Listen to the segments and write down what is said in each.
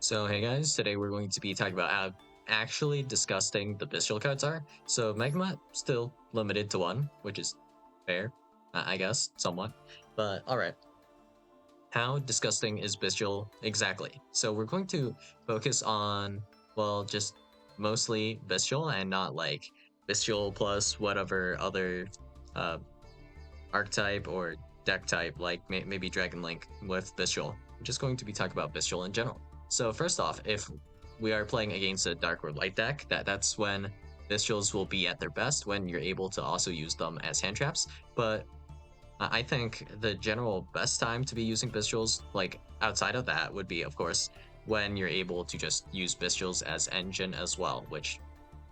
So hey guys, today we're going to be talking about how actually disgusting the Bystial cards are. So Magma still limited to one, which is fair, I guess, somewhat. But alright, how disgusting is Bystial exactly? So we're going to focus on, well, just mostly Bystial and not like Bystial plus whatever other uh, archetype or deck type, like maybe Dragon Link with Bystial. We're just going to be talking about Bystial in general. So first off, if we are playing against a Dark or Light deck, that's when Bystials will be at their best, when you're able to also use them as hand traps. But I think the general best time to be using Bystials, like outside of that, would be, of course, when you're able to just use Bystials as engine as well, which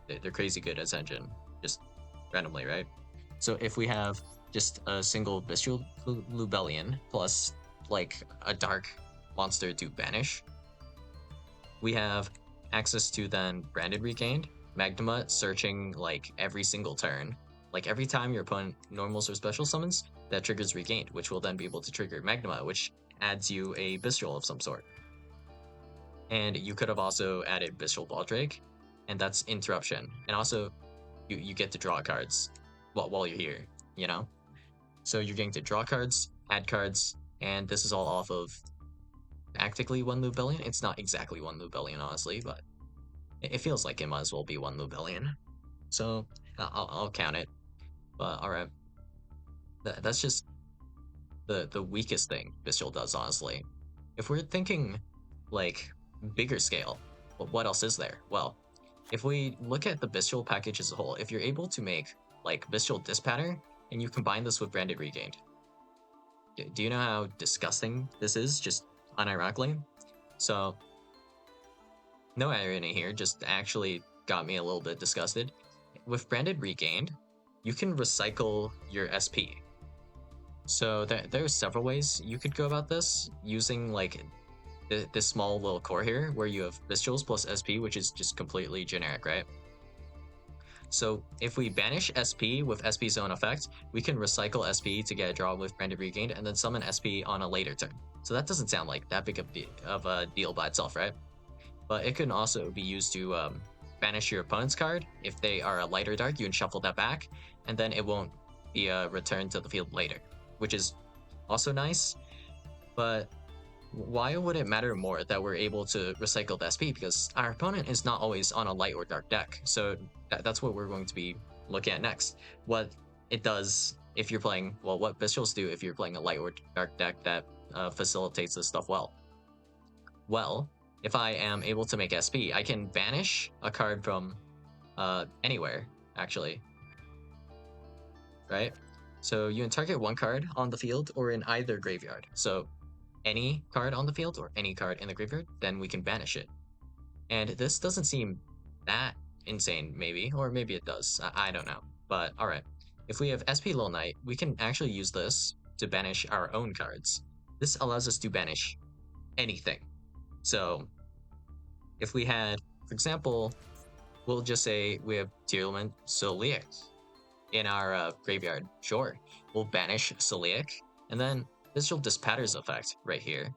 they're crazy good as engine, just randomly, right? So if we have just a single Bystial Lubellion plus like a dark monster to banish, we have access to then Branded Regained, Magma searching like every single turn. Like every time your opponent normals or special summons, that triggers Regained, which will then be able to trigger Magma, which adds you a Bystial of some sort. And you could have also added Bystial Baldrake, and that's Interruption. And also, you get to draw cards while you're here, you know? So you're getting to draw cards, add cards, and this is all off of practically one Lubellion. It's not exactly one Lubellion, honestly, but it feels like it might as well be one Lubellion. So I'll count it. But alright, that's just the weakest thing Bystial does, honestly. If we're thinking like bigger scale, what else is there? Well, if we look at the Bystial package as a whole, if you're able to make like Bystial Dispatter and you combine this with Branded Regained, do you know how disgusting this is, just unironically? So, no irony here, just actually got me a little bit disgusted. With Branded Regained, you can recycle your SP. So there are several ways you could go about this, using like this small little core here, where you have Bystials plus SP, which is just completely generic, right? So if we banish SP with SP's own effect, we can recycle SP to get a draw with Branded Regained, and then summon SP on a later turn. So that doesn't sound like that big of a deal by itself, right? But it can also be used to banish your opponent's card. If they are a lighter dark, you can shuffle that back, and then it won't be returned to the field later, which is also nice. But why would it matter more that we're able to recycle the SP? Because our opponent is not always on a light or dark deck. So that's what we're going to be looking at next. What it does if you're playing, well, what Bystials do if you're playing a light or dark deck that facilitates this stuff well. Well, if I am able to make SP, I can banish a card from anywhere, actually. Right? So you can target one card on the field or in either graveyard. So any card on the field or any card in the graveyard, then we can banish it. And this doesn't seem that insane, maybe, or maybe it does. I don't know. But alright, if we have SP Little Knight, we can actually use this to banish our own cards. This allows us to banish anything. So if we had, for example, we'll just say we have Tearlament Soliac in our graveyard. Sure, we'll banish Soliac, and then Bystial Dispatter's effect right here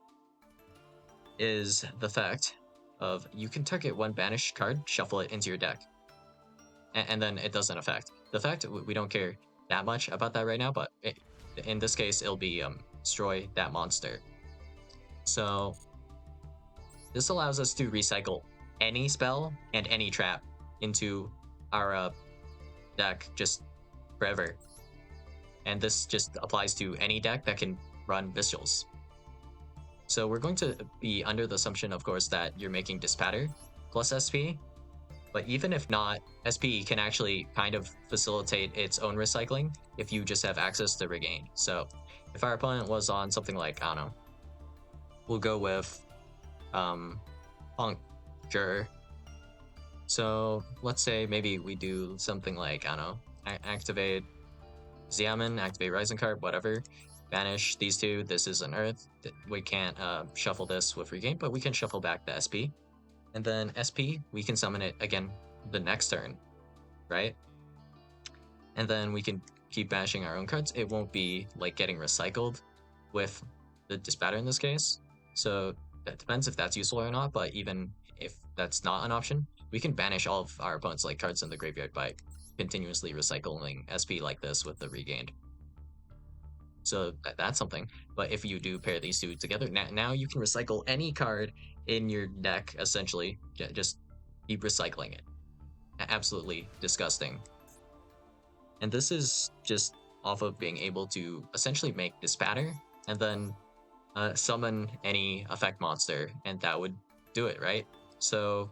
is the fact of you can target one banished card, shuffle it into your deck, and then it doesn't affect. The fact we don't care that much about that right now, but in this case, it'll be destroy that monster. So this allows us to recycle any spell and any trap into our deck just forever. And this just applies to any deck that can run Bystials. So we're going to be under the assumption, of course, that you're making Dispatter plus SP, but even if not, SP can actually kind of facilitate its own recycling if you just have access to Regain. So if our opponent was on something like, I don't know, we'll go with Puncture. So let's say maybe we do something like, I don't know, activate Xiamen, activate Rising card, whatever. Banish these two. This is an Earth. We can't shuffle this with Regain, but we can shuffle back the SP. And then SP, we can summon it again the next turn, right? And then we can keep banishing our own cards. It won't be like getting recycled with the Dispatter in this case. So that depends if that's useful or not, but even if that's not an option, we can banish all of our opponent's like cards in the graveyard by continuously recycling SP like this with the regained. So that's something. But if you do pair these two together, now you can recycle any card in your deck, essentially. Just keep recycling it. Absolutely disgusting. And this is just off of being able to essentially make Dispatter and then summon any effect monster, and that would do it, right? So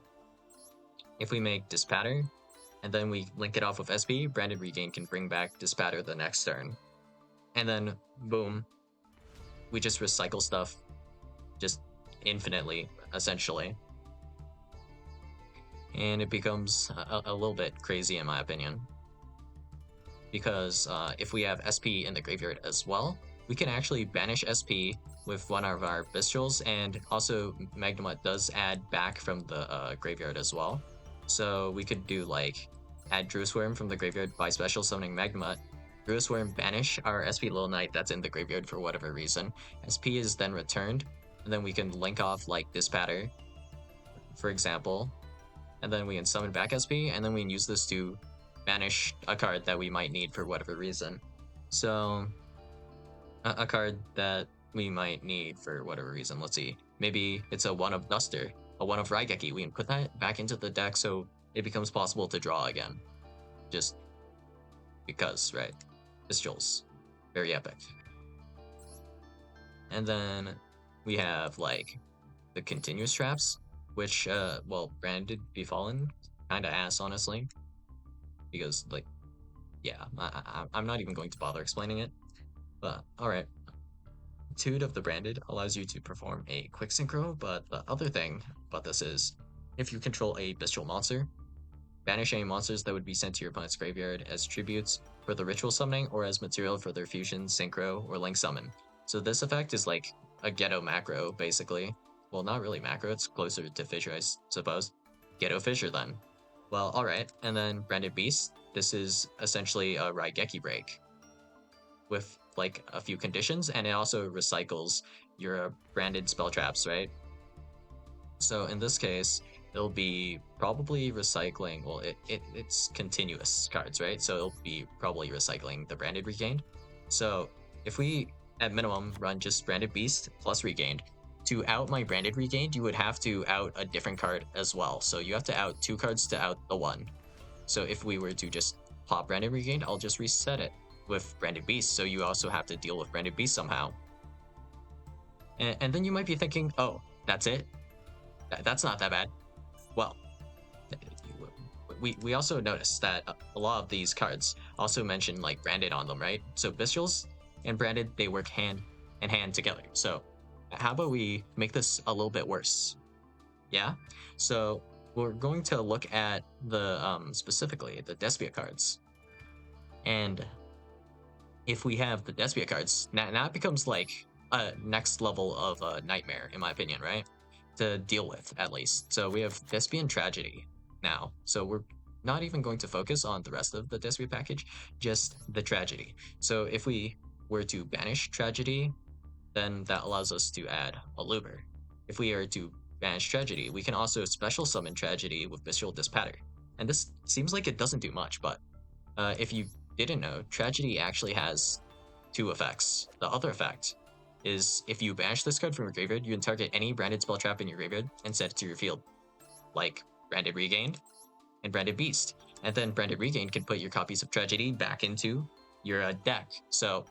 if we make Dispatter and then we link it off with SP, Branded Regain can bring back Dispatter the next turn. And then, boom, we just recycle stuff just infinitely, essentially. And it becomes a little bit crazy in my opinion. Because if we have SP in the graveyard as well, we can actually banish SP with one of our Bystials, and also Magnemite does add back from the graveyard as well. So we could do like add Druisworm from the graveyard by special summoning Magnemite, Druisworm banish our SP Little Knight that's in the graveyard for whatever reason. SP is then returned, and then we can link off like Dispatter, for example, and then we can summon back SP, and then we can use this to banish a card that we might need for whatever reason. So a card that we might need for whatever reason, let's see, maybe it's a one of Duster, a one of Raigeki. We can put that back into the deck so it becomes possible to draw again, just because, right? Bystials, very epic. And then we have like the continuous traps, which well, Branded Befallen, kinda ass, honestly, because like, yeah, I'm not even going to bother explaining it, but all right. Tude of the Branded allows you to perform a quick synchro, but the other thing about this is if you control a Bystial monster, banish any monsters that would be sent to your opponent's graveyard as tributes for the ritual summoning or as material for their fusion, synchro, or link summon. So this effect is like a ghetto macro, basically. Well, not really macro, it's closer to Fissure, I suppose. Ghetto Fissure, then. Well, alright, and then Branded Beast. This is essentially a Raigeki break with like a few conditions, and it also recycles your branded spell traps, right? So in this case, it'll be probably recycling, well, it's continuous cards, right? So it'll be probably recycling the Branded Regained. So if we, at minimum, run just Branded Beast plus Regained, to out my Branded Regained, you would have to out a different card as well. So you have to out 2 cards to out the one. So if we were to just pop Branded Regained, I'll just reset it with Branded Beast, so you also have to deal with Branded Beast somehow. And then you might be thinking, oh, that's it? That's not that bad. Well, we also noticed that a lot of these cards also mention like Branded on them, right? So Bystials and Branded, they work hand in hand together. So how about we make this a little bit worse? Yeah? So we're going to look at the, specifically, the Despia cards. And if we have the Despia cards, now it becomes like a next level of a nightmare, in my opinion, right? To deal with, at least. So we have Despian Tragedy now. So we're not even going to focus on the rest of the Despia package, just the Tragedy. So if we were to banish Tragedy, then that allows us to add a Luber. If we are to banish Tragedy, we can also special summon Tragedy with Bystial Dispatter. And this seems like it doesn't do much, but if you didn't know, Tragedy actually has 2 effects. The other effect is if you banish this card from your graveyard, you can target any branded spell trap in your graveyard and set it to your field, like Branded Regained and Branded Beast. And then Branded Regained can put your copies of Tragedy back into your deck. So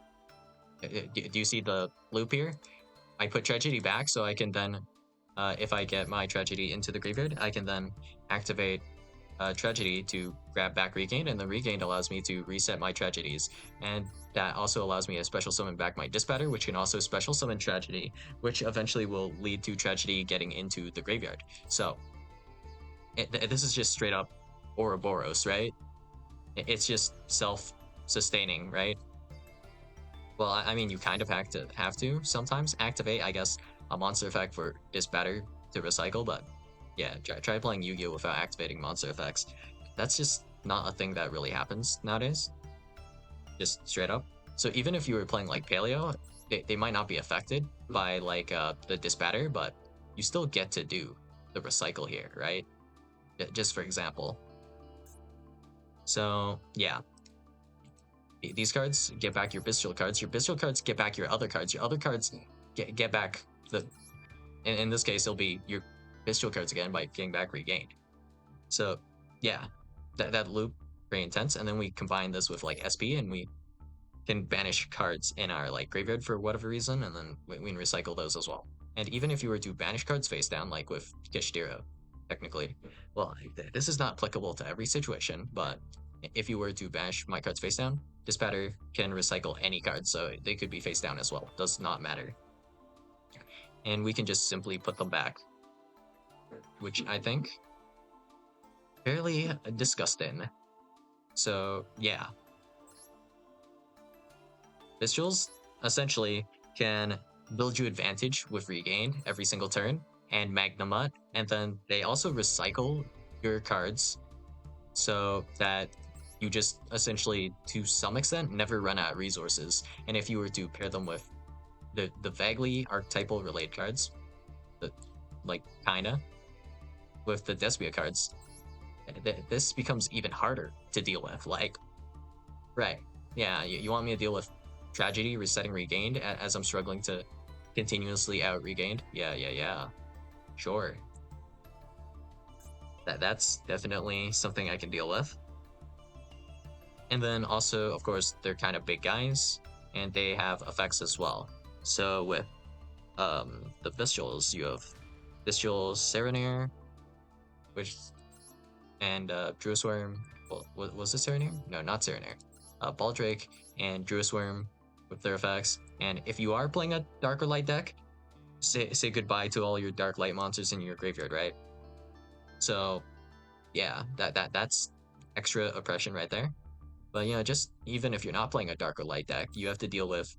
do you see the loop here? I put Tragedy back so I can then, if I get my Tragedy into the graveyard, I can then activate Tragedy to grab back Regained, and the Regained allows me to reset my Tragedies, and that also allows me to special summon back my Dispatter, which can also special summon Tragedy, which eventually will lead to Tragedy getting into the graveyard. So this is just straight up Ouroboros, right? It's just self-sustaining, right? Well, I mean, you kind of have to sometimes activate, I guess, a monster effect for Dispatter to recycle, but yeah, try playing Yu-Gi-Oh without activating monster effects. That's just not a thing that really happens nowadays. Just straight up. So even if you were playing like Paleo, they might not be affected by like the Dispatter, but you still get to do the recycle here, right? Just for example. So yeah, these cards get back your Bystial cards. Your Bystial cards get back your other cards. Your other cards get back the. In this case, it'll be your Bystial cards again by getting back regained. So yeah, that loop very intense. And then we combine this with like SP, and we can banish cards in our like graveyard for whatever reason, and then we can recycle those as well. And even if you were to banish cards face down, like with Yugioh, technically, well, this is not applicable to every situation, but if you were to banish my cards face down, this batter can recycle any card, so they could be face down as well. Does not matter. And we can just simply put them back, which I think fairly disgusting. So yeah, Bystials essentially can build you advantage with regain every single turn and Magnamut, and then they also recycle your cards so that you just essentially, to some extent, never run out of resources. And if you were to pair them with the vaguely archetypal related cards, the like kinda with the Despia cards, this becomes even harder to deal with. Like, right, yeah, you want me to deal with Tragedy resetting regained as I'm struggling to continuously out regained? Yeah, sure. That's definitely something I can deal with. And then also, of course, they're kind of big guys, and they have effects as well. So with the Bystials, you have Bystial Serenair, which and Druid Worm. Well, was it Serenair? No, not Serenair. Baldrake and Druid Worm with their effects. And if you are playing a Dark or Light deck, say goodbye to all your Dark Light monsters in your graveyard, right? So yeah, that's extra oppression right there. But you know, just even if you're not playing a Dark or Light deck, you have to deal with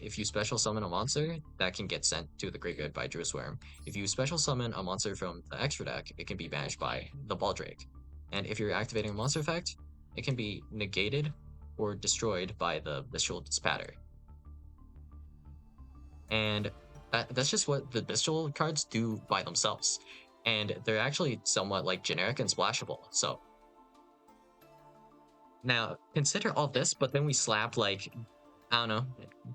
if you special summon a monster, that can get sent to the graveyard by Druid Worm. If you special summon a monster from the extra deck, it can be banished by the Baldrake. And if you're activating a monster effect, it can be negated or destroyed by the Bystial Spatter. And that's just what the Bystial cards do by themselves. And they're actually somewhat like generic and splashable. So now consider all this, but then we slap like, I don't know,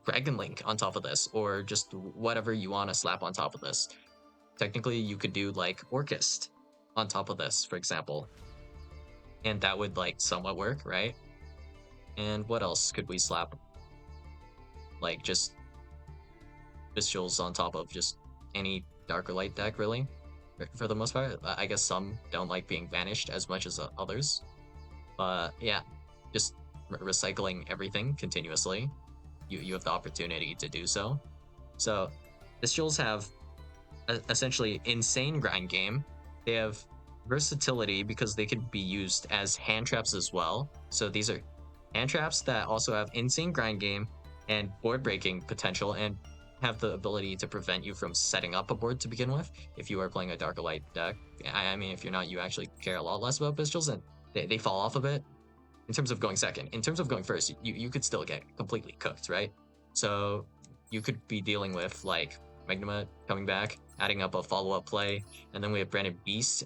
Dragon Link on top of this, or just whatever you want to slap on top of this. Technically, you could do like Orchest on top of this, for example. And that would like somewhat work, right? And what else could we slap? Like just Bystials on top of just any Dark or Light deck, really? For the most part. I guess some don't like being banished as much as others. But yeah, just recycling everything continuously. You have the opportunity to do so. So Bystials have essentially insane grind game. They have versatility because they can be used as hand traps as well. So these are hand traps that also have insane grind game and board breaking potential, and have the ability to prevent you from setting up a board to begin with if you are playing a Dark or Light deck. I mean, if you're not, you actually care a lot less about Bystials, and they fall off a bit in terms of going second. In terms of going first, you could still get completely cooked, right? So you could be dealing with like Magnamut coming back, adding up a follow-up play, and then we have Branded Beast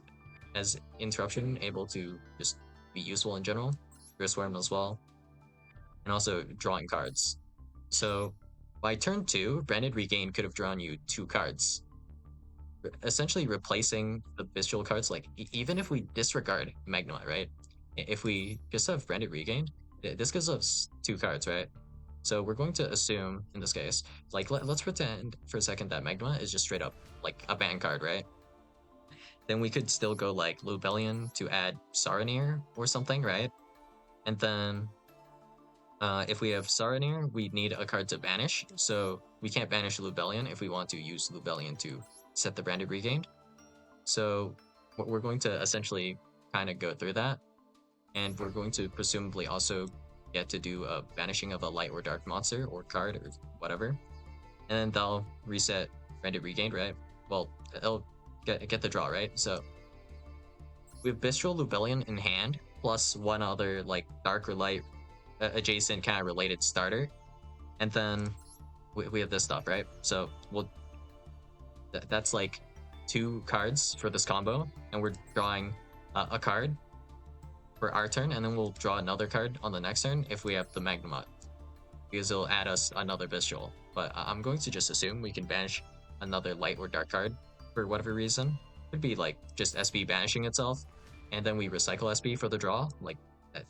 as interruption, able to just be useful in general. Druid Worm as well, and also drawing cards. So by turn 2, Branded Regain could have drawn you 2 cards, essentially replacing the Bystial cards. Like even if we disregard Magnamut, right? If we just have Branded Regain, this gives us 2 cards, right? So we're going to assume, in this case, like let's pretend for a second that Magnamut is just straight up like a ban card, right? Then we could still go like Lubellion to add Saronir or something, right? And then if we have Saronir, we need a card to banish. So we can't banish Lubellion if we want to use Lubellion to set the Branded Regained. So we're going to essentially kind of go through that. And we're going to presumably also get to do a banishing of a light or dark monster or card or whatever. And then they'll reset Branded Regained, right? Well, it'll get the draw, right? So we have Bystial Lubellion in hand, plus one other like dark or light adjacent kind of related starter. And then we have this stuff, right? So we'll that's like 2 cards for this combo, and we're drawing a card for our turn, and then we'll draw another card on the next turn if we have the Magnamut, because it'll add us another Bystial. But I'm going to just assume we can banish another light or dark card for whatever reason. Could be like just SB banishing itself, and then we recycle SB for the draw. Like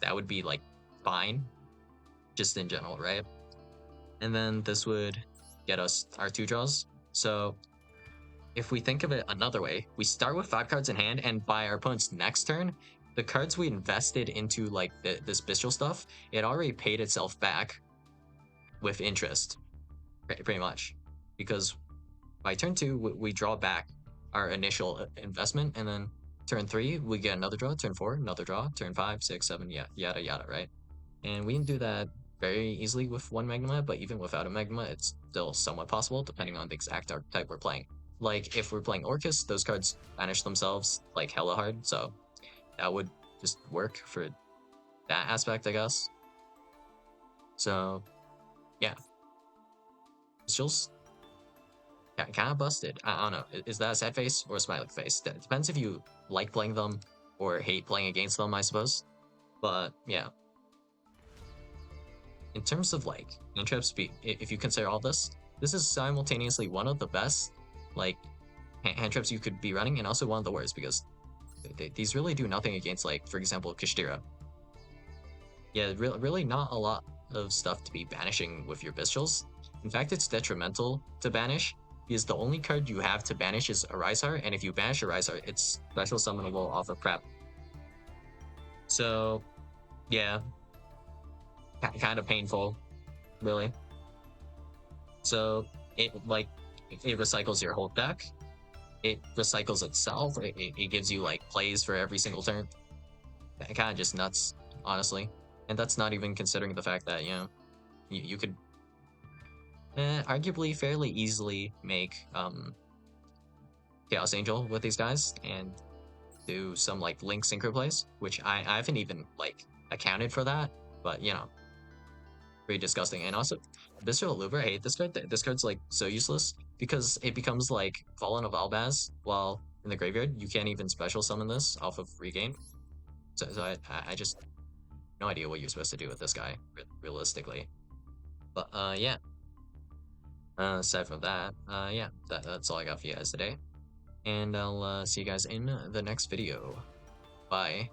that would be like fine, just in general, right? And then this would get us our 2 draws. So if we think of it another way, we start with 5 cards in hand, and by our opponent's next turn, the cards we invested into like this Bystial stuff, it already paid itself back with interest, pretty much, because by turn 2 we draw back our initial investment, and then turn 3 we get another draw, turn 4 another draw, turn 5, 6, 7, yada yada, right? And we can do that very easily with 1 Magnamut, but even without a Magnamut, it's still somewhat possible depending on the exact archetype we're playing. Like if we're playing Orcus, those cards banish themselves like hella hard, so that would just work for that aspect, I guess. So yeah, Bystials kind of busted. I don't know, is that a sad face or a smiley face? That depends if you like playing them or hate playing against them, I suppose. But yeah, in terms of like hand traps, if you consider all this is simultaneously one of the best like hand traps you could be running, and also one of the worst, because these really do nothing against, like, for example, Kashtira. Yeah, really not a lot of stuff to be banishing with your Bystials. In fact, it's detrimental to banish, because the only card you have to banish is Arisar, and if you banish Arisar, it's special summonable off of prep. So, yeah, kind of painful, really. So, it recycles your whole deck. It recycles itself. It gives you like plays for every single turn. Kind of just nuts, honestly. And that's not even considering the fact that, you know, you could arguably fairly easily make Chaos Angel with these guys and do some like Link synchro plays, which I haven't even like accounted for that, but you know, pretty disgusting. And also, Bystial Louver, I hate this card. This card's like so useless because it becomes like Fallen of Albaz while in the graveyard. You can't even special summon this off of Regain. So I just no idea what you're supposed to do with this guy realistically. But yeah. Aside from that, yeah, that's all I got for you guys today, and I'll see you guys in the next video. Bye.